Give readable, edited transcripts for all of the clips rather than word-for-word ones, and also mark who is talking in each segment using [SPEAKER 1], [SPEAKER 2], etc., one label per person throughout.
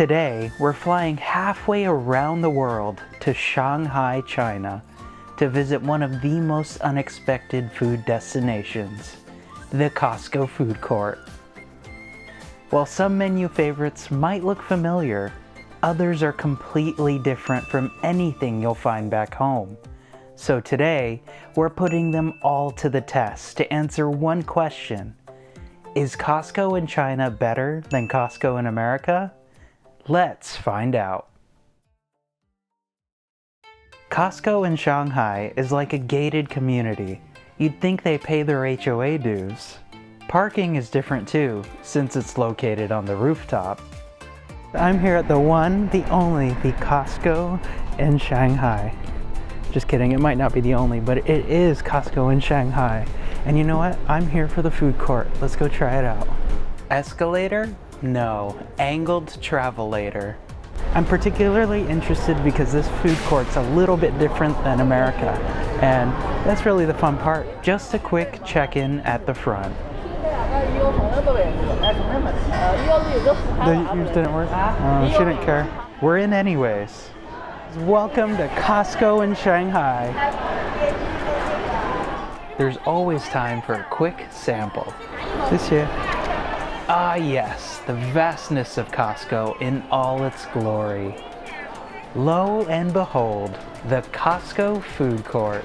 [SPEAKER 1] Today, we're flying halfway around the world to Shanghai, China, to visit one of the most unexpected food destinations, the Costco food court. While some menu favorites might look familiar, others are completely different from anything you'll find back home. So today, we're putting them all to the test to answer one question. Is Costco in China better than Costco in America? Let's find out. Costco in Shanghai is like a gated community. You'd think they pay their HOA dues. Parking is different too, since it's located on the rooftop. I'm here at the one, the only, the Costco in Shanghai. Just kidding, it might not be the only, but it is Costco in Shanghai. And you know what? I'm here for the food court. Let's go try it out. Escalator? No, angled travelator. I'm particularly interested because this food court's a little bit different than America, and that's really the fun part. Just a quick check-in at the front. Yours didn't work? She didn't care. We're in anyways. Welcome to Costco in Shanghai. There's always time for a quick sample. This here. Ah yes, the vastness of Costco in all its glory. Lo and behold, the Costco food court.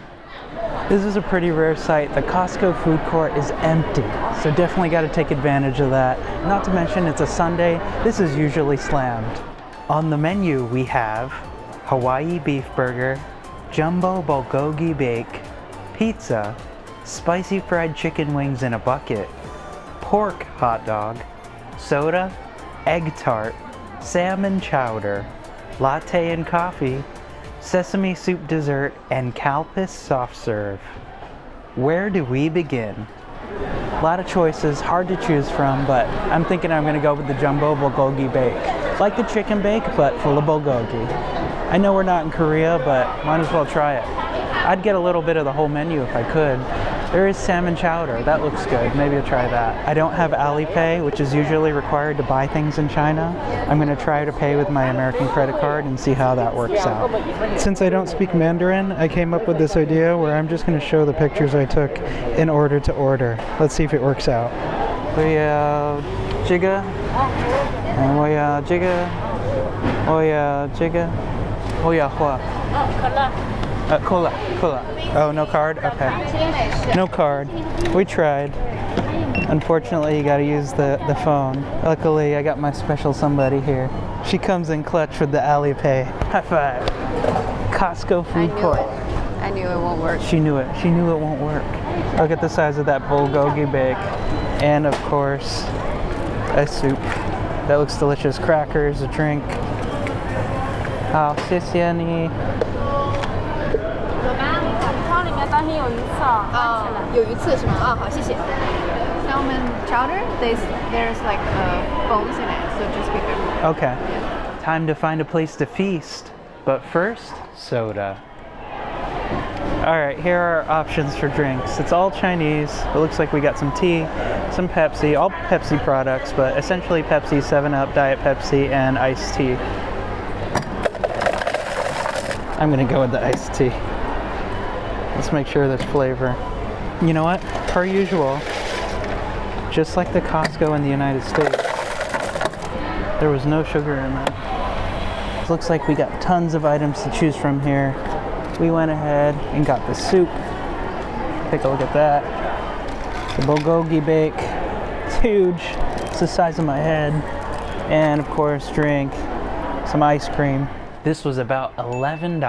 [SPEAKER 1] This is a pretty rare sight. The Costco food court is empty, so definitely got to take advantage of that. Not to mention it's a Sunday, this is usually slammed. On the menu we have Hawaii beef burger, jumbo bulgogi bake, pizza, spicy fried chicken wings in a bucket, pork hot dog, soda, egg tart, salmon chowder, latte and coffee, sesame soup dessert, and Calpis soft serve. Where do we begin? A lot of choices, hard to choose from, but I'm thinking I'm gonna go with the jumbo bulgogi bake. Like the chicken bake, but full of bulgogi. I know we're not in Korea, but might as well try it. I'd get a little bit of the whole menu if I could. There is salmon chowder, that looks good, maybe I'll try that. I don't have Alipay, which is usually required to buy things in China. I'm gonna try to pay with my American credit card and see how that works out. Since I don't speak Mandarin, I came up with this idea where I'm just gonna show the pictures I took in order to order. Let's see if it works out. 我要这个，我要这个，我要这个，我要花。Cola. Oh, no card? Okay. No card. We tried. Unfortunately, you gotta use the phone. Luckily, I got my special somebody here. She comes in clutch with the Alipay. High five. Costco food court.
[SPEAKER 2] I knew it won't work.
[SPEAKER 1] She knew it. She knew it won't work. Look at the size of that bulgogi bake. And of course, a soup. That looks delicious. Crackers, a drink. 好，谢谢你。
[SPEAKER 2] 有鱼刺是吗？啊，好，谢谢。Salmon chowder, there's like bones in it, so just be careful.
[SPEAKER 1] Okay. Time to find a place to feast. But first, soda. Alright, here are our options for drinks. It's all Chinese. It looks like we got some tea, some Pepsi, all Pepsi products, but essentially Pepsi, 7-Up, Diet Pepsi, and iced tea. I'm gonna go with the iced tea. Let's make sure there's flavor. You know what? Per usual, just like the Costco in the United States, there was no sugar in that. It looks like we got tons of items to choose from here. We went ahead and got the soup. Take a look at that. The bulgogi bake. It's huge. It's the size of my head. And of course, drink. Some ice cream. This was about $11.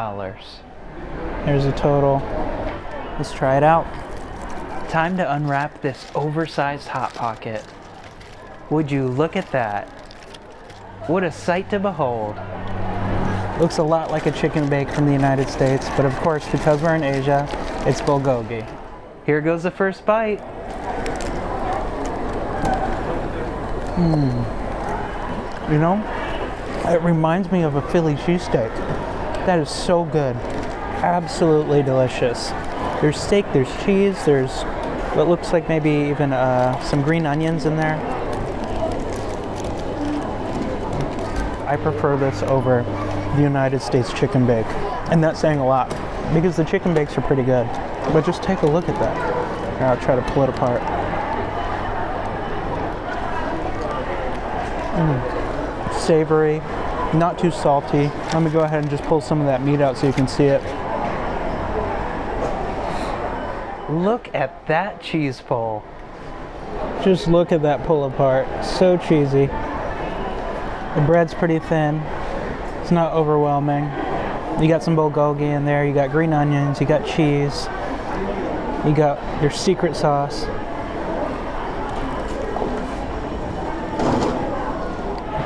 [SPEAKER 1] There's a total. Let's try it out. Time to unwrap this oversized Hot Pocket. Would you look at that? What a sight to behold. Looks a lot like a chicken bake from the United States, but of course, because we're in Asia, it's bulgogi. Here goes the first bite. You know, it reminds me of a Philly cheesesteak. That is so good. Absolutely delicious. There's steak, there's cheese, there's what looks like maybe even some green onions in there. I prefer this over the United States chicken bake. And that's saying a lot because the chicken bakes are pretty good. But just take a look at that. Here, I'll try to pull it apart. Savory, not too salty. Let me go ahead and just pull some of that meat out so you can see it. Look at that cheese pull. Just look at that pull apart. So cheesy. The bread's pretty thin. It's not overwhelming. You got some bulgogi in there. You got green onions. You got cheese. You got your secret sauce.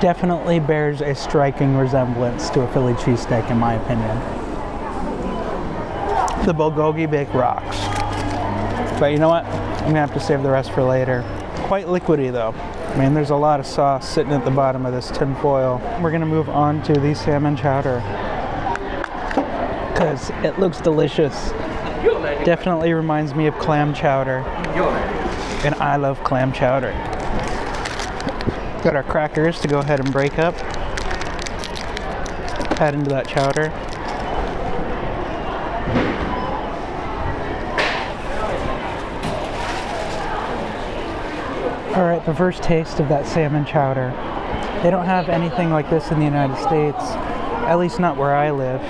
[SPEAKER 1] Definitely bears a striking resemblance to a Philly cheesesteak in my opinion. The bulgogi bake rocks. But you know what? I'm gonna have to save the rest for later. Quite liquidy though. I mean, there's a lot of sauce sitting at the bottom of this tin foil. We're gonna move on to the salmon chowder because it looks delicious. Definitely reminds me of clam chowder. And I love clam chowder. Got our crackers to go ahead and break up. Add into that chowder. Alright, the first taste of that salmon chowder. They don't have anything like this in the United States, at least not where I live,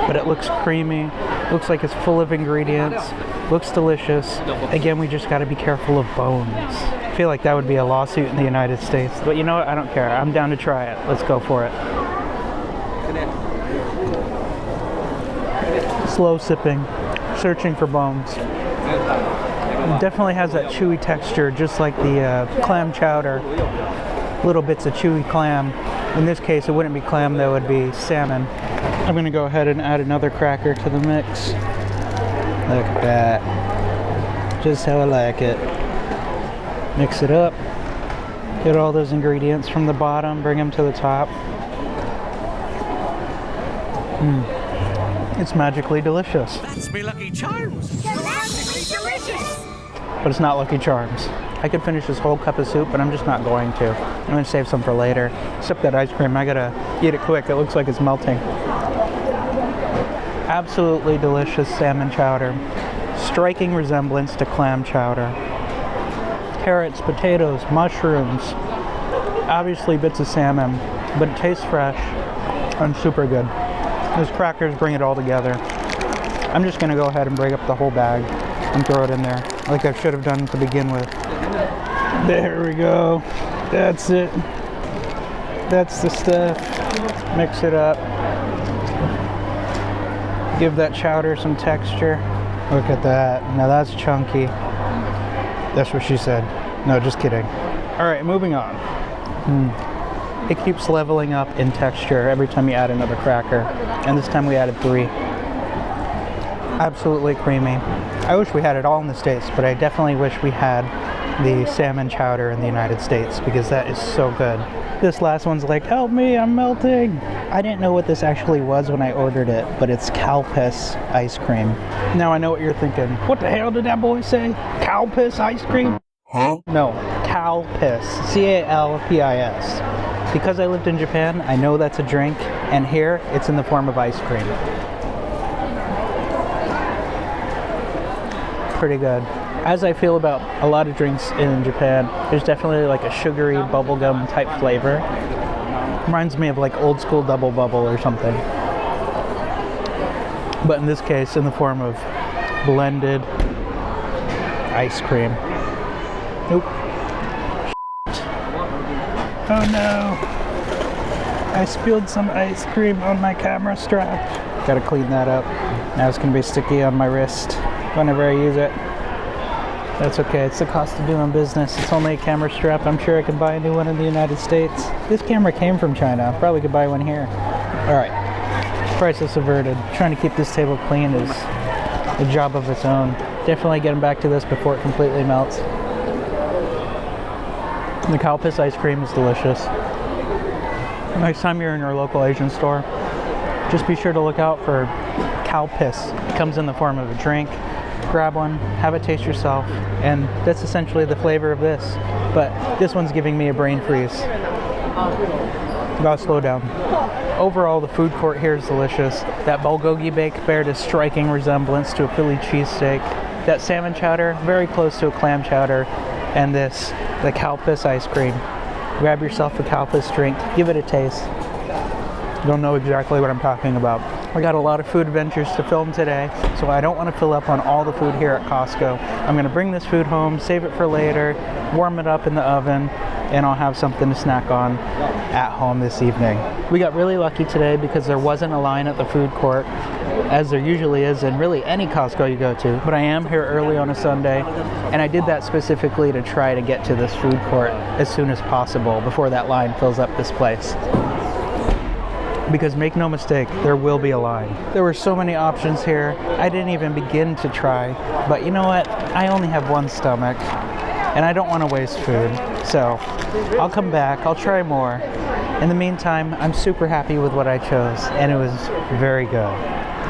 [SPEAKER 1] but it looks creamy, looks like it's full of ingredients, looks delicious. Again, we just got to be careful of bones. I feel like that would be a lawsuit in the United States, but you know what, I don't care. I'm down to try it. Let's go for it. Slow sipping, searching for bones. It definitely has that chewy texture, just like the clam chowder. Little bits of chewy clam. In this case, it wouldn't be clam, though, it would be salmon. I'm going to go ahead and add another cracker to the mix. Look at that. Just how I like it. Mix it up. Get all those ingredients from the bottom, bring them to the top. It's magically delicious.
[SPEAKER 3] That's me Lucky Charms. Magically delicious.
[SPEAKER 1] But it's not Lucky Charms. I could finish this whole cup of soup, but I'm just not going to. I'm going to save some for later. Except that ice cream, I gotta eat it quick. It looks like it's melting. Absolutely delicious salmon chowder. Striking resemblance to clam chowder. Carrots, potatoes, mushrooms. Obviously bits of salmon, but it tastes fresh and super good. Those crackers bring it all together. I'm just going to go ahead and break up the whole bag and throw it in there like I should have done to begin with. There we go. That's it. That's the stuff. Mix it up. Give that chowder some texture. Look at that. Now that's chunky. That's what she said. No, just kidding. All right, moving on. It keeps leveling up in texture every time you add another cracker. And this time we added 3. Absolutely creamy. I wish we had it all in the States, but I definitely wish we had the salmon chowder in the United States because that is so good. This last one's like, help me, I'm melting. I didn't know what this actually was when I ordered it, but it's Calpis ice cream. Now I know what you're thinking. What the hell did that boy say? Calpis ice cream? Huh? No, Calpis. C-A-L-P-I-S. Because I lived in Japan, I know that's a drink, and here it's in the form of ice cream. Pretty good. As I feel about a lot of drinks in Japan, there's definitely like a sugary bubblegum type flavor. Reminds me of like old school Double Bubble or something. But in this case, in the form of blended ice cream. Nope. Oh no. I spilled some ice cream on my camera strap. Gotta clean that up. Now it's gonna be sticky on my wrist whenever I use it. That's okay, it's the cost of doing business. It's only a camera strap. I'm sure I could buy a new one in the United States. This camera came from China. Probably could buy one here. Alright, crisis averted. Trying to keep this table clean is a job of its own. Definitely getting back to this before it completely melts. The Calpis ice cream is delicious. Next time you're in your local Asian store, just be sure to look out for Calpis. It comes in the form of a drink. Grab one, have it taste yourself, and that's essentially the flavor of this. But this one's giving me a brain freeze. Gotta slow down. Overall, the food court here is delicious. That bulgogi baked bears a striking resemblance to a Philly cheesesteak. That salmon chowder, very close to a clam chowder. And this, the Calpis ice cream. Grab yourself a Calpis drink, give it a taste. You'll know exactly what I'm talking about. I got a lot of food adventures to film today, so I don't want to fill up on all the food here at Costco. I'm gonna bring this food home, save it for later, warm it up in the oven, and I'll have something to snack on at home this evening. We got really lucky today because there wasn't a line at the food court, as there usually is in really any Costco you go to. But I am here early on a Sunday, and I did that specifically to try to get to this food court as soon as possible before that line fills up this place. Because make no mistake, there will be a line. There were so many options here, I didn't even begin to try. But you know what? I only have one stomach, and I don't want to waste food. So I'll come back, I'll try more. In the meantime, I'm super happy with what I chose, and it was very good.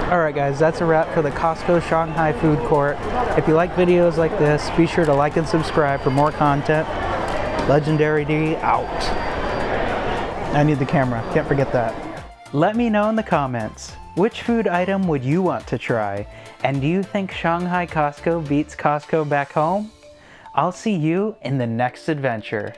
[SPEAKER 1] Alright guys, that's a wrap for the Costco Shanghai food court. If you like videos like this, be sure to like and subscribe for more content. Legendary D out. I need the camera, can't forget that. Let me know in the comments, which food item would you want to try? And do you think Shanghai Costco beats Costco back home? I'll see you in the next adventure.